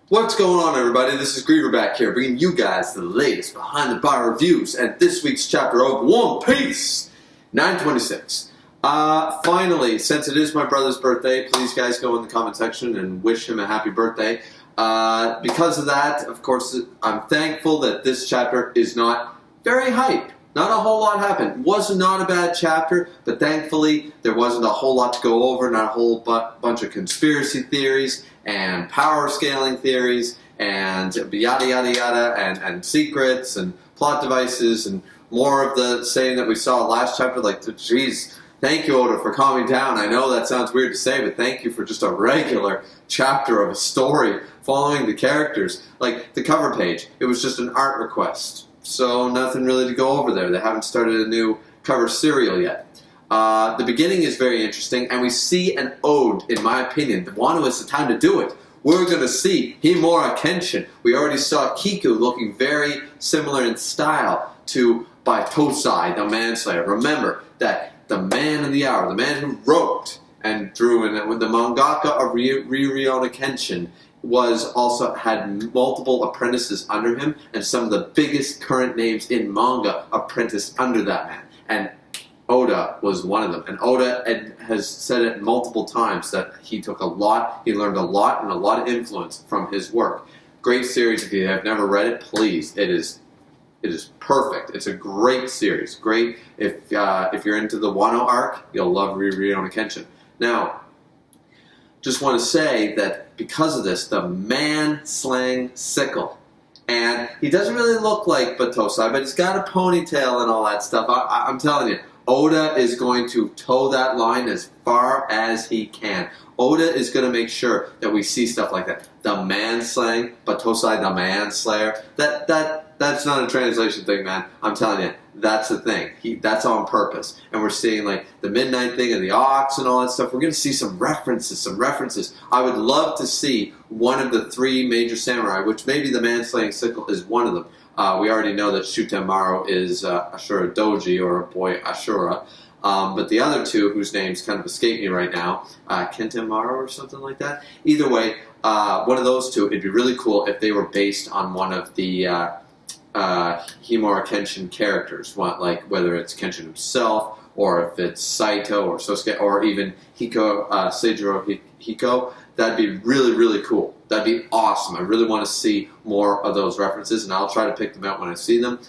What's going on, everybody? This is Griever back here, bringing you guys the latest behind-the-bar reviews and this week's chapter of One Piece 926. Finally, since it is my brother's birthday, please guys go in the comment section and wish him a happy birthday. Because of that, of course, I'm thankful that this chapter is not very hype. Not a whole lot happened. Was not a bad chapter, but thankfully there wasn't a whole lot to go over, not a whole bunch of conspiracy theories and power scaling theories and yada yada yada and secrets and plot devices and more of the same that we saw last chapter. Like, geez, thank you, Oda, for calming down. I know that sounds weird to say, but thank you for just a regular chapter of a story following the characters. Like the cover page, it was just an art request. So nothing really to go over there. They haven't started a new cover serial yet. The beginning is very interesting, and we see an ode, in my opinion. The Wano is the time to do it. We're going to see Himura Kenshin. We already saw Kiku looking very similar in style to by Tosai, the Manslayer. Remember that the man in the hour, the man who wrote and drew, and with the mangaka of Ryuriona Kenshin, had multiple apprentices under him, and some of the biggest current names in manga apprenticed under that man. And Oda was one of them. And Oda has said it multiple times that he learned a lot and a lot of influence from his work. Great series. If you have never read it, please. It is perfect. It's a great series. Great. If you're into the Wano arc, you'll love Ryuriona Kenshin. Now, just want to say that because of this, the man-slaying sickle. And he doesn't really look like Batosai, but he's got a ponytail and all that stuff. I'm telling you, Oda is going to toe that line as far as he can. Oda is going to make sure that we see stuff like that. The man-slaying, Batosai the man-slayer. That's not a translation thing, man. I'm telling you, that's the thing. That's on purpose. And we're seeing like the midnight thing and the ox and all that stuff. We're going to see some references. I would love to see one of the three major samurai, which maybe the man-slaying sickle is one of them. We already know that Shutemaru is Ashura Doji, or a boy Ashura. But the other two, whose names kind of escape me right now, Kentamaru or something like that. Either way, one of those two, it'd be really cool if they were based on one of the Himura Kenshin characters, whether it's Kenshin himself, or if it's Saito or Sosuke, or even Seijiro Hiko. That'd be really, really cool. That'd be awesome. I really want to see more of those references, and I'll try to pick them out when I see them.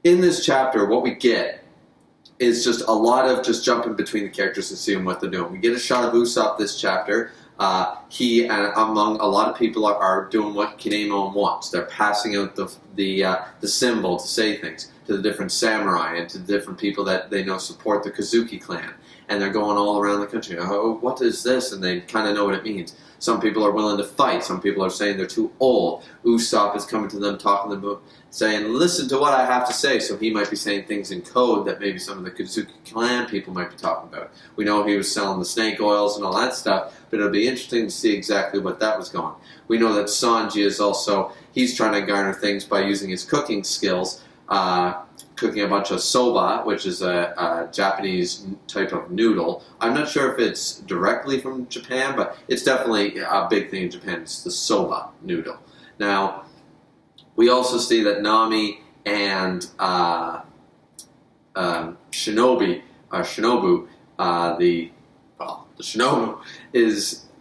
In this chapter, what we get is just a lot of just jumping between the characters and seeing what they're doing. We get a shot of Usopp this chapter. He and among a lot of people are doing what Kinemon wants. They're passing out the symbol to say things to the different samurai and to the different people that they know support the Kazuki clan. And they're going all around the country. Oh, what is this? And they kind of know what it means. Some people are willing to fight. Some people are saying they're too old. Usopp is coming to them, talking to them, saying, listen to what I have to say. So he might be saying things in code that maybe some of the Kazuki clan people might be talking about. We know he was selling the snake oils and all that stuff, but it'll be interesting to see exactly what that was going. We know that Sanji is also, he's trying to garner things by using his cooking skills, cooking a bunch of soba, which is a Japanese type of noodle. I'm not sure if it's directly from Japan, but it's definitely a big thing in Japan. It's the soba noodle. Now, we also see that Nami and Shinobu, the Shinobu,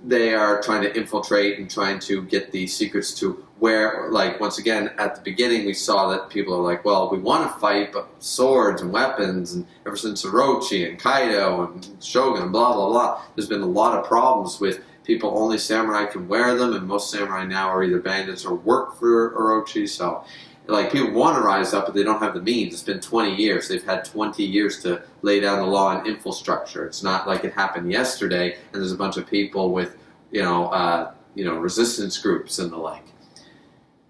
they are trying to infiltrate and trying to get the secrets to where, like, once again, at the beginning we saw that people are like, well, we want to fight, but swords and weapons, and ever since Orochi and Kaido and Shogun and blah, blah, blah, there's been a lot of problems with people, only samurai can wear them, and most samurai now are either bandits or work for Orochi, so, like, people want to rise up, but they don't have the means. It's been 20 years. They've had 20 years to lay down the law and infrastructure. It's not like it happened yesterday, and there's a bunch of people with, resistance groups and the like.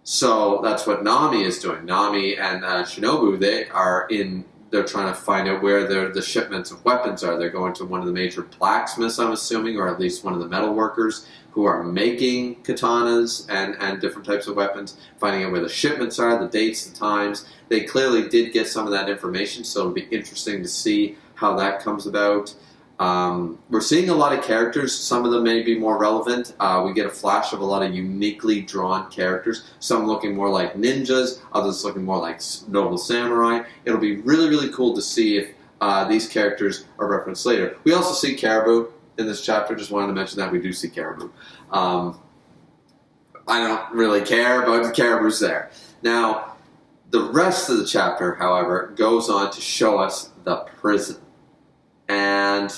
So that's what Nami is doing. Nami and Shinobu, they're trying to find out where the shipments of weapons are. They're going to one of the major blacksmiths, I'm assuming, or at least one of the metal workers who are making katanas and different types of weapons, finding out where the shipments are, the dates, the times. They clearly did get some of that information, so it'll be interesting to see how that comes about. We're seeing a lot of characters. Some of them may be more relevant. We get a flash of a lot of uniquely drawn characters. Some looking more like ninjas, others looking more like noble samurai. It'll be really, really cool to see if these characters are referenced later. We also see Caribou in this chapter. Just wanted to mention that we do see Caribou. I don't really care, but Caribou's there. Now, the rest of the chapter, however, goes on to show us the prison. And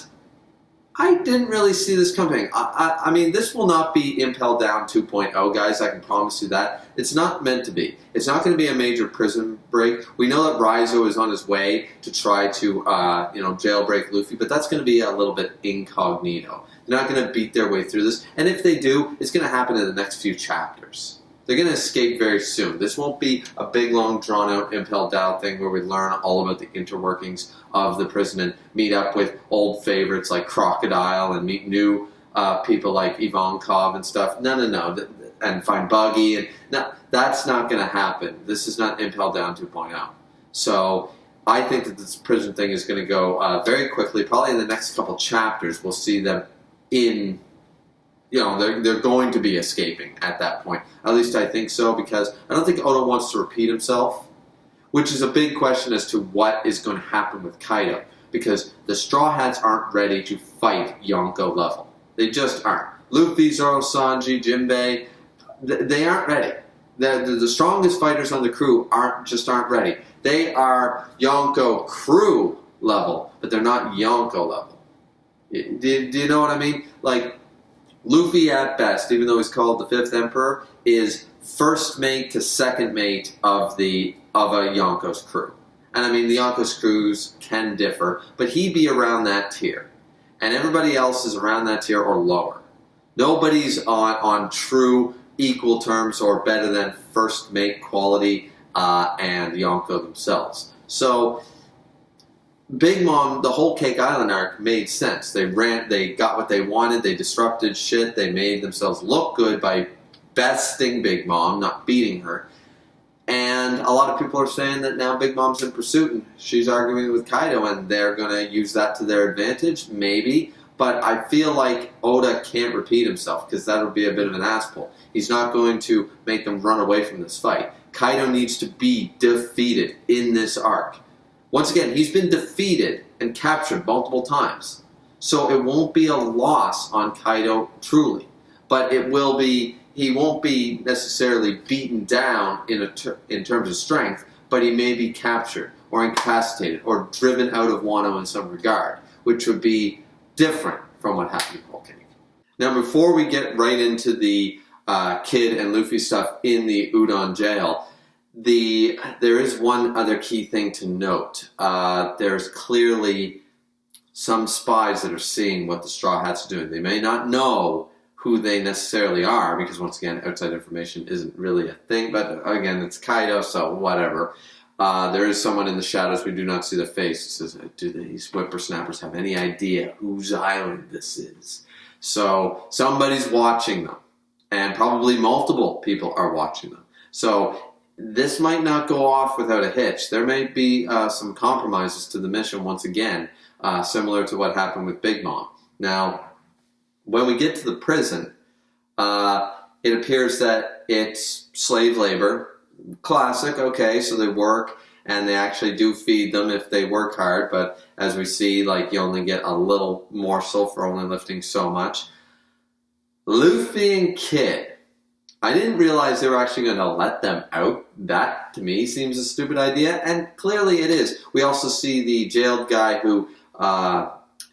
I didn't really see this coming. I mean, this will not be Impel Down 2.0, guys. I can promise you that. It's not meant to be. It's not going to be a major prison break. We know that Raizo is on his way to try to, jailbreak Luffy, but that's going to be a little bit incognito. They're not going to beat their way through this. And if they do, it's going to happen in the next few chapters. They're going to escape very soon. This won't be a big, long, drawn-out Impel Down thing where we learn all about the interworkings of the prison and meet up with old favorites like Crocodile and meet new people like Ivankov and stuff. No. And find Buggy. And no, that's not going to happen. This is not Impel Down 2.0. So I think that this prison thing is going to go very quickly. Probably in the next couple chapters, we'll see them in... they're going to be escaping at that point. At least I think so, because I don't think Oda wants to repeat himself, which is a big question as to what is going to happen with Kaido, because the Straw Hats aren't ready to fight Yonko level. They just aren't. Luffy, Zoro, Sanji, Jinbei, they aren't ready. The strongest fighters on the crew aren't ready. They are Yonko crew level, but they're not Yonko level. Do you know what I mean? Like, Luffy at best, even though he's called the Fifth Emperor, is first mate to second mate of a Yonko's crew. And I mean, the Yonko's crews can differ, but he'd be around that tier. And everybody else is around that tier or lower. Nobody's on true equal terms or better than first mate quality and Yonko themselves. So Big Mom, the whole Cake Island arc made sense. They got what they wanted, they disrupted shit, they made themselves look good by besting Big Mom, not beating her. And a lot of people are saying that now Big Mom's in pursuit and she's arguing with Kaido and they're going to use that to their advantage, maybe. But I feel like Oda can't repeat himself because that would be a bit of an ass pull. He's not going to make them run away from this fight. Kaido needs to be defeated in this arc. Once again, he's been defeated and captured multiple times. So it won't be a loss on Kaido truly. But it will be, he won't be necessarily beaten down in terms of strength, but he may be captured or incapacitated or driven out of Wano in some regard, which would be different from what happened in Whole Cake. Now, before we get right into the Kid and Luffy stuff in the Udon jail, there is one other key thing to note. There's clearly some spies that are seeing what the Straw Hats are doing. They may not know who they necessarily are, because once again, outside information isn't really a thing, but again, it's Kaido, so whatever. There is someone in the shadows, we do not see their face. It says, do these whippersnappers have any idea whose island this is? So somebody's watching them, and probably multiple people are watching them. So this might not go off without a hitch. There may be some compromises to the mission once again, similar to what happened with Big Mom. Now, when we get to the prison, it appears that it's slave labor. Classic, okay, so they work, and they actually do feed them if they work hard, but as we see, like, you only get a little morsel for only lifting so much. Luffy and Kid, I didn't realize they were actually going to let them out. That, to me, seems a stupid idea, and clearly it is. We also see the jailed guy who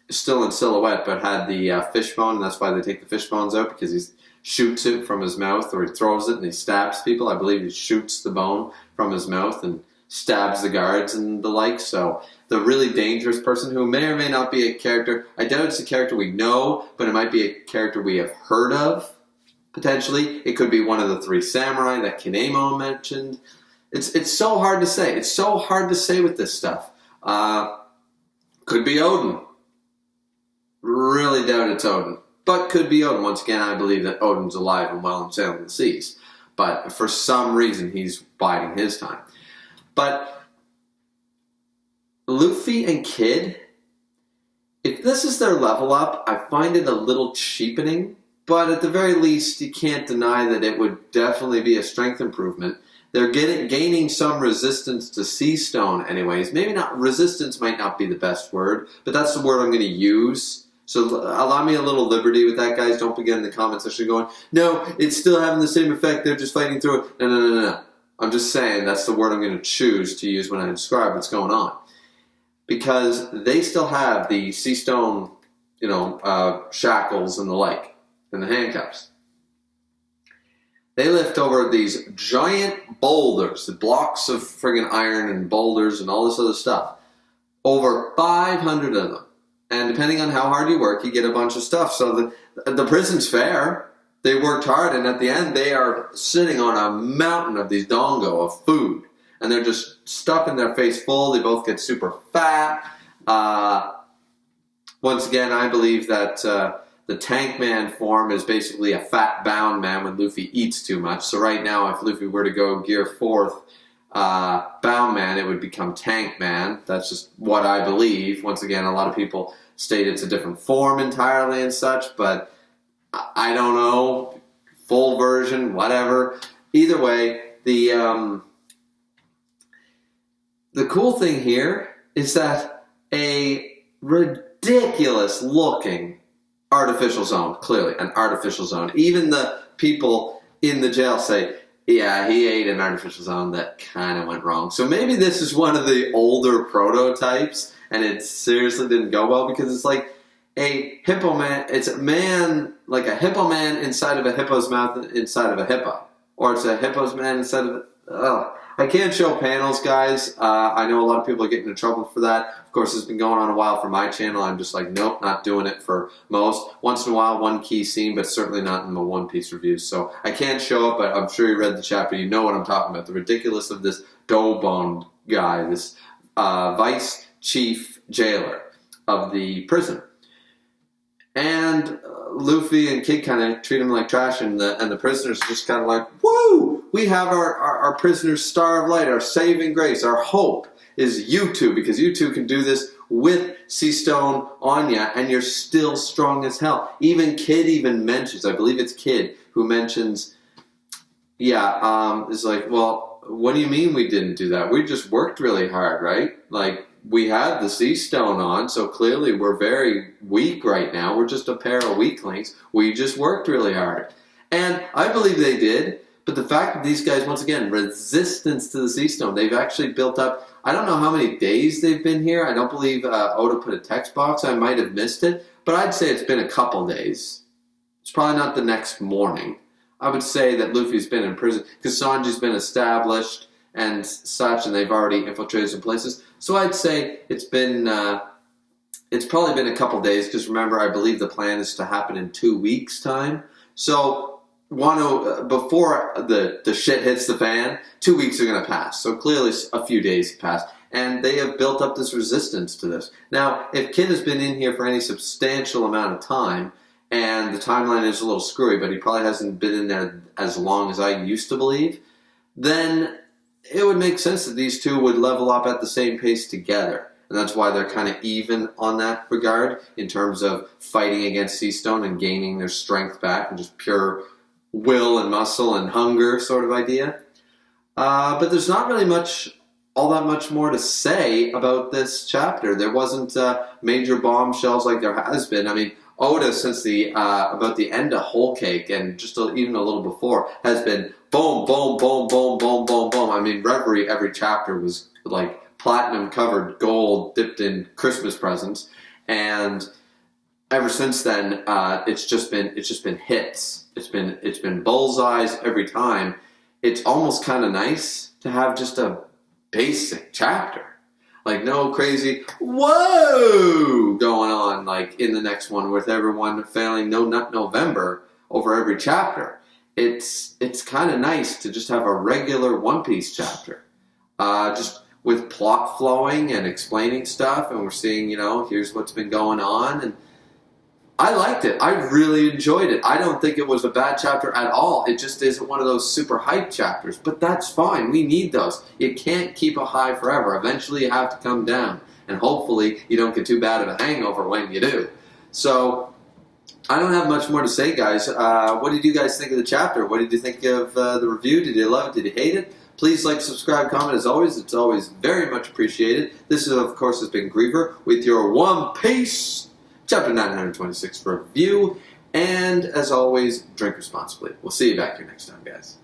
is still in silhouette, but had the fishbone, and that's why they take the fishbones out, because he shoots it from his mouth, or he throws it and he stabs people. I believe he shoots the bone from his mouth and stabs the guards and the like. So the really dangerous person, who may or may not be a character, I doubt it's a character we know, but it might be a character we have heard of. Potentially, it could be one of the three samurai that Kanemo mentioned. It's so hard to say. It's so hard to say with this stuff. Could be Odin. Really doubt it's Odin. But could be Odin. Once again, I believe that Odin's alive and well and sailing the seas. But for some reason, he's biding his time. But Luffy and Kid, If this is their level up, I find it a little cheapening, but at the very least, you can't deny that it would definitely be a strength improvement. They're gaining some resistance to sea stone anyways. Maybe not, resistance might not be the best word, but that's the word I'm going to use. So allow me a little liberty with that, guys. Don't begin in the comment section going, no, it's still having the same effect. They're just fighting through it. No. I'm just saying that's the word I'm going to choose to use when I describe what's going on. Because they still have the sea stone, shackles and the like, and the handcuffs. They lift over these giant boulders, the blocks of friggin' iron and boulders and all this other stuff. Over 500 of them. And depending on how hard you work, you get a bunch of stuff. So the prison's fair. They worked hard, and at the end, they are sitting on a mountain of these dongo of food. And they're just stuffing their face full. They both get super fat. Once again, I believe that the tank man form is basically a fat bound man when Luffy eats too much. So right now, if Luffy were to go gear 4th bound man, it would become tank man. That's just what I believe. Once again, a lot of people state it's a different form entirely and such, but I don't know. Full version, whatever. Either way, the cool thing here is that a ridiculous looking artificial zone, clearly an artificial zone. Even the people in the jail say, yeah, he ate an artificial zone that kind of went wrong. So maybe this is one of the older prototypes and it seriously didn't go well, because it's like a hippo man, it's a man, like a hippo man inside of a hippo's mouth inside of a hippo. Or it's a hippo's man inside of I can't show panels, guys. I know a lot of people are getting in trouble for that. Of course, it's been going on a while for my channel. I'm just like, nope, not doing it for most. Once in a while, one key scene, but certainly not in the One Piece reviews. So I can't show it, but I'm sure you read the chapter. You know what I'm talking about. The ridiculous of this Dobon guy, this vice chief jailer of the prison. And Luffy and Kid kind of treat him like trash, and the prisoners just kind of like, woo! We have our prisoner's star of light, our saving grace, our hope is you two, because you two can do this with Sea Stone on ya, and you're still strong as hell. Even Kid even mentions, I believe it's Kid, who mentions, is like, well, what do you mean we didn't do that? We just worked really hard, right? Like, we had the Sea Stone on, so clearly we're very weak right now. We're just a pair of weaklings. We just worked really hard. And I believe they did, but the fact that these guys, once again, resistance to the Sea Stone, they've actually built up, I don't know how many days they've been here. I don't believe Oda put a text box. I might have missed it, but I'd say it's been a couple days. It's probably not the next morning. I would say that Luffy's been in prison, because Sanji's been established and such, and they've already infiltrated some places. So I'd say it's probably been a couple days, because remember, I believe the plan is to happen in 2 weeks' time. So before the shit hits the fan, 2 weeks are going to pass. So clearly a few days passed, and they have built up this resistance to this. Now, if Kid has been in here for any substantial amount of time, and the timeline is a little screwy, but he probably hasn't been in there as long as I used to believe, then it would make sense that these two would level up at the same pace together. And that's why they're kind of even on that regard in terms of fighting against Sea Stone and gaining their strength back and just pure will and muscle and hunger sort of idea. But there's not really all that much more to say about this chapter. There wasn't major bombshells like there has been. I mean, Oda, since about the end of Whole Cake and just even a little before, has been boom, boom, boom, boom, boom, boom, boom. I mean, every chapter was like platinum-covered gold dipped in Christmas presents, and ever since then, it's just been hits. It's been bullseyes every time. It's almost kind of nice to have just a basic chapter. Like, no crazy, whoa, going on, like, in the next one with everyone failing No Nut November over every chapter. It's kind of nice to just have a regular One Piece chapter. Just with plot flowing and explaining stuff, and we're seeing, here's what's been going on, and I liked it. I really enjoyed it. I don't think it was a bad chapter at all. It just isn't one of those super hype chapters, but that's fine. We need those. You can't keep a high forever. Eventually you have to come down. and hopefully you don't get too bad of a hangover when you do. So, I don't have much more to say, guys. What did you guys think of the chapter? What did you think of the review? Did you love it? Did you hate it? Please like, subscribe, comment as always. It's always very much appreciated. This, of course, has been Griever with your One Piece Chapter 926 review. And, as always, drink responsibly. We'll see you back here next time, guys.